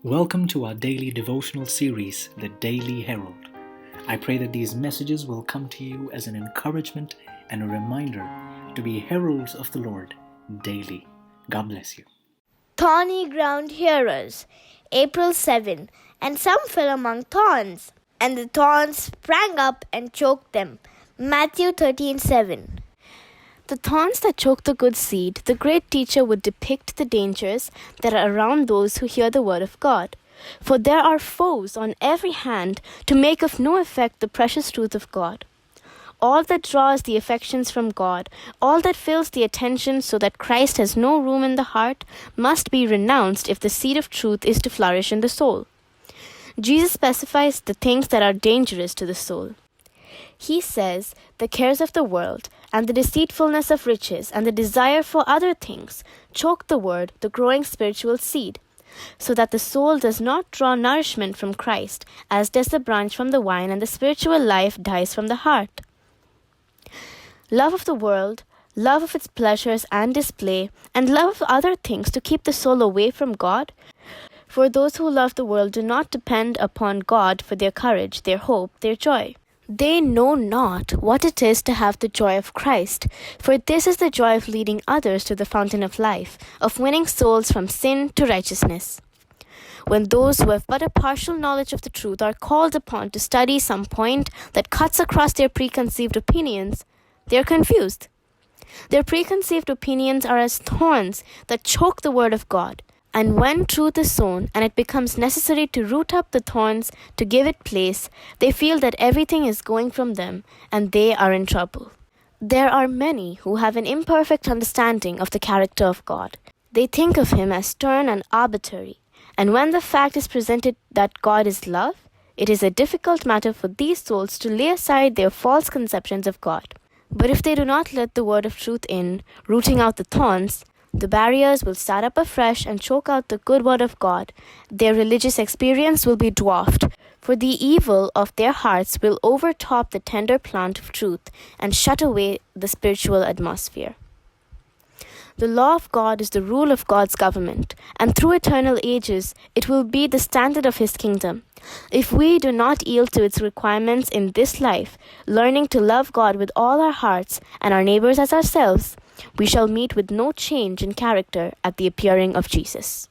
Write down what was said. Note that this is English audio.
Welcome to our daily devotional series, The Daily Herald. I pray that these messages will come to you as an encouragement and a reminder to be heralds of the Lord daily. God bless you. Thorny-ground Hearers, April 7. And some fell among thorns, and the thorns sprang up and choked them. Matthew 13:7. The thorns that choke the good seed, the great teacher would depict the dangers that are around those who hear the word of God. For there are foes on every hand to make of no effect the precious truth of God. All that draws the affections from God, all that fills the attention so that Christ has no room in the heart, must be renounced if the seed of truth is to flourish in the soul. Jesus specifies the things that are dangerous to the soul. He says, the cares of the world, and the deceitfulness of riches, and the desire for other things choke the word, the growing spiritual seed, so that the soul does not draw nourishment from Christ, as does the branch from the vine, and the spiritual life dies from the heart. Love of the world, love of its pleasures and display, and love of other things to keep the soul away from God. For those who love the world do not depend upon God for their courage, their hope, their joy. They know not what it is to have the joy of Christ, for this is the joy of leading others to the fountain of life, of winning souls from sin to righteousness. When those who have but a partial knowledge of the truth are called upon to study some point that cuts across their preconceived opinions, they are confused. Their preconceived opinions are as thorns that choke the word of God. And when truth is sown and it becomes necessary to root up the thorns to give it place, they feel that everything is going from them and they are in trouble. There are many who have an imperfect understanding of the character of God. They think of Him as stern and arbitrary, and when the fact is presented that God is love, it is a difficult matter for these souls to lay aside their false conceptions of God. But if they do not let the word of truth in, rooting out the thorns, the barriers will start up afresh and choke out the good word of God. Their religious experience will be dwarfed, for the evil of their hearts will overtop the tender plant of truth and shut away the spiritual atmosphere. The law of God is the rule of God's government, and through eternal ages it will be the standard of His kingdom. If we do not yield to its requirements in this life, learning to love God with all our hearts and our neighbors as ourselves, we shall meet with no change in character at the appearing of Jesus.